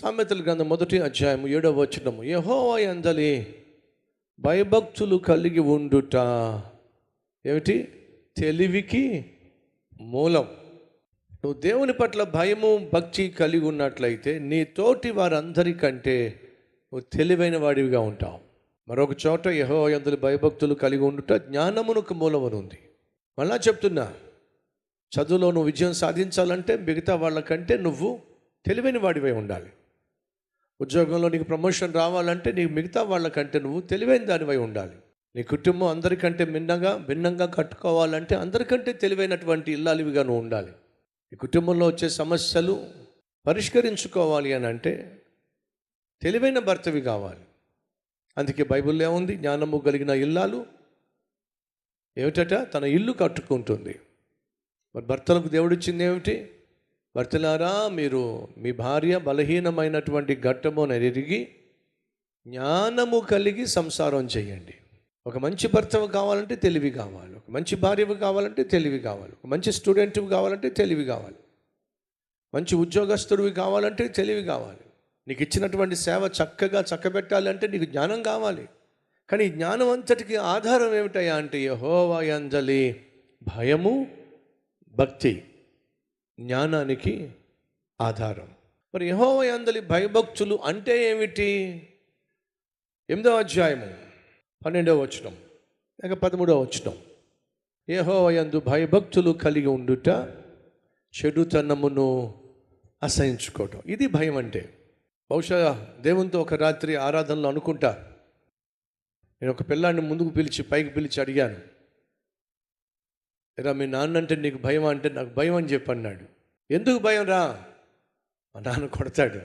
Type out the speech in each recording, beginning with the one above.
సామెతల గ్రంథం 1 అధ్యాయం 7 యెహోవా యందలి భయభక్తులు కలిగి ఉండుట ఏమిటి? తెలివికి మూలం. నువ్వు దేవుని పట్ల భయము భక్తి కలిగి ఉన్నట్లయితే నీ తోటి వారందరికంటే నువ్వు తెలివైన వాడివిగా ఉంటావు. మరొక చోట యెహోవా యందలి భయభక్తులు కలిగి ఉండుట జ్ఞానమునకు మూలమని ఉంది. మళ్ళా చెప్తున్నా, చదువులో నువ్వు విజయం సాధించాలంటే మిగతా వాళ్ళకంటే నువ్వు తెలివైన వాడివై ఉండాలి. ఉద్యోగంలో నీకు ప్రమోషన్ రావాలంటే నీకు మిగతా వాళ్ళకంటే నువ్వు తెలివైన దానివై ఉండాలి. నీ కుటుంబం అందరికంటే భిన్నంగా కట్టుకోవాలంటే అందరికంటే తెలివైనటువంటి ఇల్లాలివిగా నువ్వు ఉండాలి. ఈ కుటుంబంలో వచ్చే సమస్యలు పరిష్కరించుకోవాలి అని అంటే తెలివైన భర్తవి కావాలి. అందుకే బైబిల్లో ఏముంది? జ్ఞానము కలిగిన ఇల్లాలు ఏమిటట? తన ఇల్లు కట్టుకుంటుంది. మరి భర్తలకు దేవుడిచ్చింది ఏమిటి? భర్తలారా, మీరు మీ భార్య బలహీనమైనటువంటి ఘట్టమును ఎరిగి జ్ఞానము కలిగి సంసారం చేయండి. ఒక మంచి భర్తవు కావాలంటే తెలివి కావాలి, ఒక మంచి భార్యవు కావాలంటే తెలివి కావాలి, ఒక మంచి స్టూడెంట్వి కావాలంటే తెలివి కావాలి, మంచి ఉద్యోగస్తుడివి కావాలంటే తెలివి కావాలి. నీకు ఇచ్చినటువంటి సేవ చక్కగా చక్కబెట్టాలంటే నీకు జ్ఞానం కావాలి. కానీ ఈ జ్ఞానం అంతటికి ఆధారం ఏమిటయ్యా అంటే యెహోవా యందలి భయము భక్తి జ్ఞానానికి ఆధారం. మరి యెహోవా యందలి భయభక్తులు అంటే ఏమిటి? 8వ అధ్యాయము 12వ వచనం లేక 13వ వచనం. యెహోవా యందు భయభక్తులు కలిగి ఉండుట చెడుతనమును అసహించుకోవటం, ఇది భయం అంటే. బహుశా దేవునితో ఒక రాత్రి ఆరాధనలో అనుకుంటా, నేను ఒక పిల్లాన్ని ముందుకు పైకి పిలిచి అడిగాను, ఎరా మీ నాన్న అంటే నీకు భయం అంటే నాకు భయం అని చెప్పి అన్నాడు. ఎందుకు భయం రా? మా నాన్న కొడతాడు,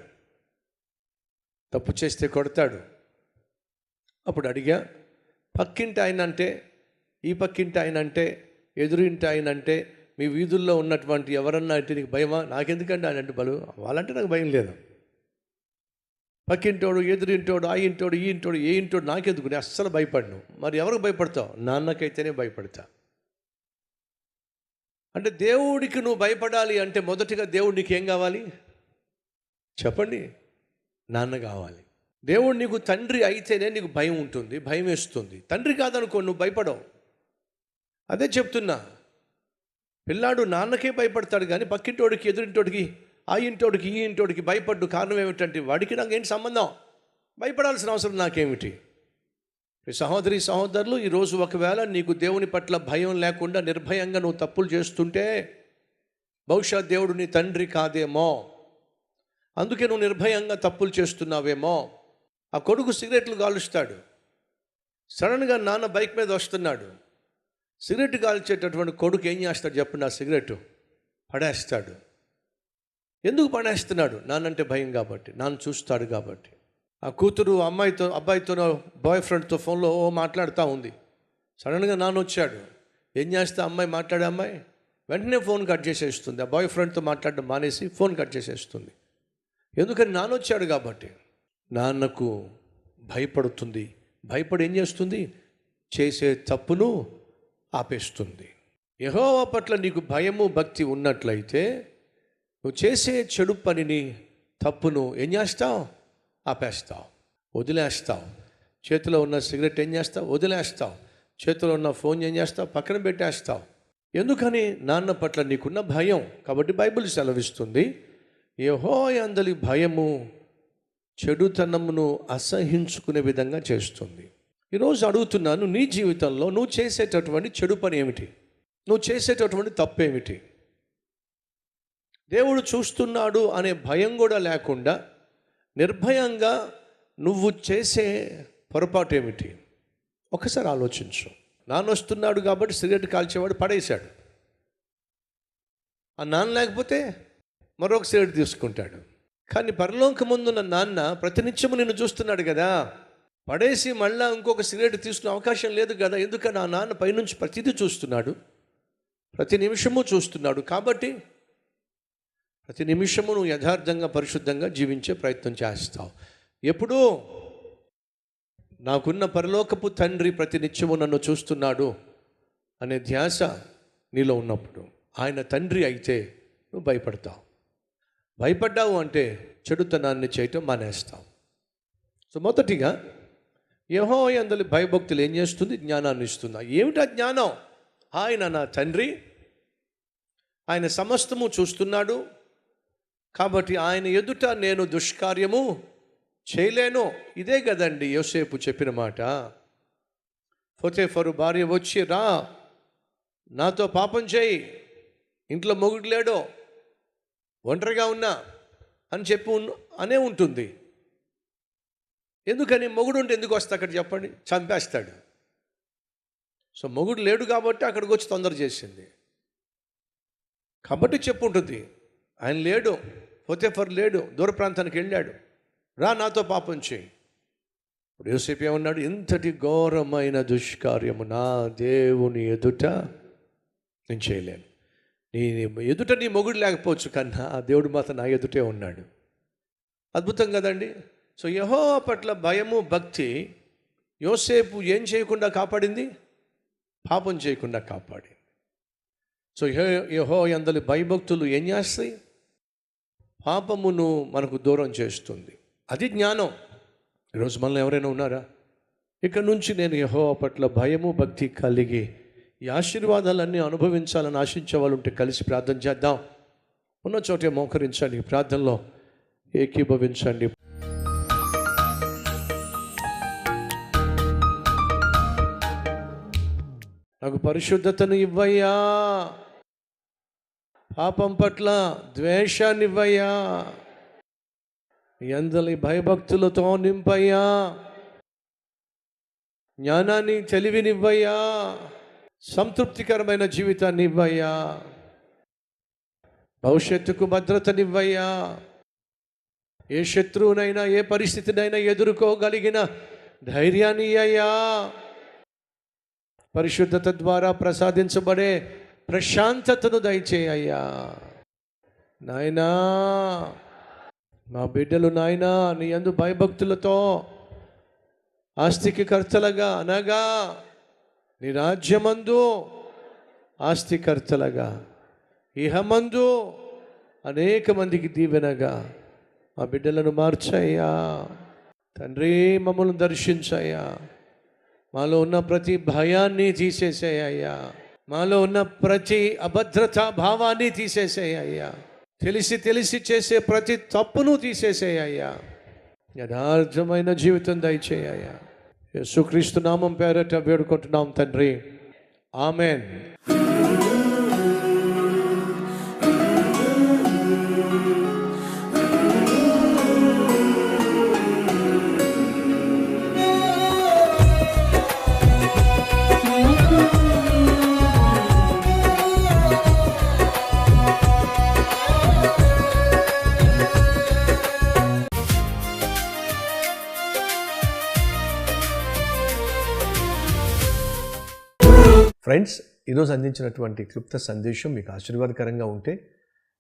తప్పు చేస్తే కొడతాడు. అప్పుడు అడిగా, పక్కింటి ఆయన అంటే, ఈ పక్కింటి ఆయన అంటే, ఎదురింటి ఆయన అంటే, మీ వీధుల్లో ఉన్నటువంటి ఎవరన్నా అంటే నీకు భయమా? నాకెందుకంటే ఆయన అంటే బలు వాళ్ళంటే నాకు భయం లేదు. పక్కింటోడు, ఎదురింటోడు, ఆ ఇంటోడు, ఈ ఇంటోడు, ఏ ఇంటోడు నాకెందుకు? నేను అస్సలు భయపడను. మరి ఎవరికి భయపడతావు? నాన్నకైతేనే భయపడతా. అంటే దేవుడికి నువ్వు భయపడాలి అంటే మొదటిగా దేవుడు నీకు ఏం కావాలి చెప్పండి? నాన్న కావాలి. దేవుడు నీకు తండ్రి అయితేనే నీకు భయం ఉంటుంది, భయం వేస్తుంది. తండ్రి కాదనుకో నువ్వు భయపడవు. అదే చెప్తున్నా, పిల్లాడు నాన్నకే భయపడతాడు కానీ పక్కింటోడికి, ఎదురింటోడికి, ఆ ఇంటోడికి, ఈ ఇంటోడికి భయపడ్డు. కారణం ఏమిటంటే వాడికి నాకేంటి సంబంధం? భయపడాల్సిన అవసరం నాకేమిటి? సహోదరి సహోదరులు, ఈరోజు ఒకవేళ నీకు దేవుని పట్ల భయం లేకుండా నిర్భయంగా నువ్వు తప్పులు చేస్తుంటే బహుశా దేవుడు నీ తండ్రి కాదేమో. అందుకే నువ్వు నిర్భయంగా తప్పులు చేస్తున్నావేమో. ఆ కొడుకు సిగరెట్లు కాలుస్తాడు, సడన్గా నాన్న బైక్ మీద వస్తున్నాడు, సిగరెట్ కాల్చేటటువంటి కొడుకు ఏం చేస్తాడు చెప్పండి? ఆ సిగరెట్ పడేస్తాడు. ఎందుకు పడేస్తున్నాడు? నాన్నంటే భయం కాబట్టి, నాన్న చూస్తాడు కాబట్టి. ఆ కూతురు అబ్బాయితో బాయ్ ఫ్రెండ్తో ఫోన్లో మాట్లాడుతూ ఉంది. సడన్గా నాన్న వచ్చాడు. ఏం చేస్తే అమ్మాయి మాట్లాడే అమ్మాయి వెంటనే ఫోన్ కట్ చేసేస్తుంది. ఆ బాయ్ ఫ్రెండ్తో మాట్లాడడం మానేసి ఫోన్ కట్ చేసేస్తుంది. ఎందుకని? నాన్న వచ్చాడు కాబట్టి. నాన్నకు భయపడుతుంది. భయపడి ఏం చేస్తుంది? చేసే తప్పును ఆపేస్తుంది. యెహోవా పట్ల నీకు భయము భక్తి ఉన్నట్లయితే నువ్వు చేసే చెడు పనిని, తప్పును ఏం చేస్తావు? ఆపేస్తావు, వదిలేస్తావు. చేతిలో ఉన్న సిగరెట్ ఏం చేస్తావు? వదిలేస్తావు. చేతిలో ఉన్న ఫోన్ ఏం చేస్తావు? పక్కన పెట్టేస్తావు. ఎందుకని? నాన్న పట్ల నీకున్న భయం. కాబట్టి బైబిల్ సెలవిస్తుంది, యెహోవా యందలి భయము చెడుతనమును అసహించుకునే విధంగా చేస్తుంది. ఈరోజు అడుగుతున్నాను, నీ జీవితంలో నువ్వు చేసేటటువంటి చెడు పని ఏమిటి? నువ్వు చేసేటటువంటి తప్పు ఏమిటి? దేవుడు చూస్తున్నాడు అనే భయం కూడా లేకుండా నిర్భయంగా నువ్వు చేసే పొరపాటు ఏమిటి? ఒకసారి ఆలోచించు. నాన్న వస్తున్నాడు కాబట్టి సిగరెట్ కాల్చేవాడు పడేశాడు. ఆ నాన్న లేకపోతే మరొక సిగరెట్ తీసుకుంటాడు. కానీ పరలోకమందున్న నాన్న ప్రతినిత్యము నిన్ను చూస్తున్నాడు కదా. పడేసి మళ్ళీ ఇంకొక సిగరెట్ తీసుకునే అవకాశం లేదు కదా. ఎందుకని? ఆ నాన్న పైనుంచి ప్రతిదీ చూస్తున్నాడు, ప్రతి నిమిషము చూస్తున్నాడు. కాబట్టి ప్రతి నిమిషము నువ్వు యథార్థంగా పరిశుద్ధంగా జీవించే ప్రయత్నం చేస్తావు. ఎప్పుడూ నాకున్న పరలోకపు తండ్రి ప్రతి నిత్యము నన్ను చూస్తున్నాడు అనే ధ్యాస నీలో ఉన్నప్పుడు ఆయన తండ్రి అయితే నువ్వు భయపడతావు. భయపడ్డావు అంటే చెడుతనాన్ని చేయటం మానేస్తాం. సో మొదటిగా యెహోవా యందలి భయభక్తులు ఏం చేస్తుంది? జ్ఞానాన్ని ఇస్తుంది. ఏమిటా జ్ఞానం? ఆయన నా తండ్రి, ఆయన సమస్తము చూస్తున్నాడు, కాబట్టి ఆయన ఎదుట నేను దుష్కార్యము చేయలేను. ఇదే కదండి యోసేపు చెప్పిన మాట. పోతీఫరు భార్య వచ్చి, రా నాతో పాపం చేయి, ఇంట్లో మొగుడు లేడో, ఒంటరిగా ఉన్నా అని చెప్పి అనే ఉంటుంది. ఎందుకని? మొగుడు ఉంటే ఎందుకు వస్తా అక్కడ చెప్పండి? చంపేస్తాడు. సో మొగుడు లేడు కాబట్టి అక్కడికి వచ్చి తొందర చేసింది కాబట్టి చెప్పుంటుంది. ఆయన లేడు, పోతీఫరు లేడు, దూర ప్రాంతానికి వెళ్ళాడు, రా నాతో పాపం చేయి. ఇప్పుడు యోసేపు ఏమన్నాడు? ఇంతటి ఘోరమైన దుష్కార్యము నా దేవుని ఎదుట నేను చేయలేను. నీ ఎదుట నీ మొగుడు లేకపోవచ్చు, కన్నా ఆ దేవుడు మాత్రం నా ఎదుటే ఉన్నాడు. అద్భుతం కదండి. సో యెహోవా పట్ల భయము, భక్తి యోసేపు ఏం చేయకుండా కాపాడింది? పాపం చేయకుండా కాపాడింది. సో యెహోవా యందలి భయభక్తులు ఏం చేస్తాయి? పాపమును మనకు దూరం చేస్తుంది. అది జ్ఞానం. ఈరోజు మనలో ఎవరైనా ఉన్నారా? ఇక్కడ నుంచి నేను యెహోవా పట్ల భయము, భక్తి కలిగి ఈ ఆశీర్వాదాలన్నీ అనుభవించాలని ఆశించే వాళ్ళు ఉంటే కలిసి ప్రార్థన చేద్దాం. ఉన్న చోటే మోకరించండి, ప్రార్థనలో ఏకీభవించండి. నాకు పరిశుద్ధతను ఇవ్వయ్యా, పాపం పట్ల ద్వేషాన్ని ఇవ్వయ్యా, యందలి భయభక్తులతో నింపయ్యా, జ్ఞానాన్ని, తెలివినివ్వయ్యా, సంతృప్తికరమైన జీవితాన్ని ఇవ్వయ్యా, భవిష్యత్తుకు భద్రతనివ్వయ్యా, ఏ శత్రువునైనా ఏ పరిస్థితినైనా ఎదుర్కోగలిగిన ధైర్యాన్ని ఇయ్యయ్యా, పరిశుద్ధత ద్వారా ప్రసాదించబడే ప్రశాంతతను దయచేయ్యా. నాయనా, మా బిడ్డలు నాయనా నీ యందు భయభక్తులతో ఆస్తికి కర్తలుగా, అనగా నీ రాజ్యమందు ఆస్తికర్తలుగా, ఇహమందు అనేక మందికి దీవెనగా మా బిడ్డలను మార్చయ్యా. తండ్రి, మమ్మల్ని దర్శించయ్యా. మాలో ఉన్న ప్రతి భయాన్ని తీసేసేయ్యా. మాలో ఉన్న ప్రతి అభద్రతా భావాన్ని తీసేసేయ్యా. తెలిసి చేసే ప్రతి తప్పును తీసేసేయ్యా. యథార్థమైన జీవితం దయచేయ్యా. యేసుక్రీస్తు నామం పేరట వేడుకుంటున్నాం తండ్రి, ఆమెన్. ఫ్రెండ్స్, ఈరోజు అందించినటువంటి క్లుప్త సందేశం మీకు ఆశీర్వాదకరంగా ఉంటే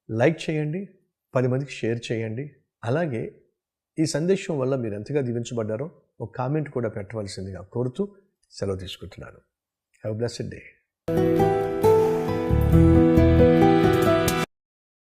లైక్ చేయండి, 10 మందికి షేర్ చేయండి. అలాగే ఈ సందేశం వల్ల మీరు ఎంతగా దీవించబడ్డారో ఒక కామెంట్ కూడా పెట్టవలసిందిగా కోరుతూ సెలవు తీసుకుంటున్నాను. Have a blessed day.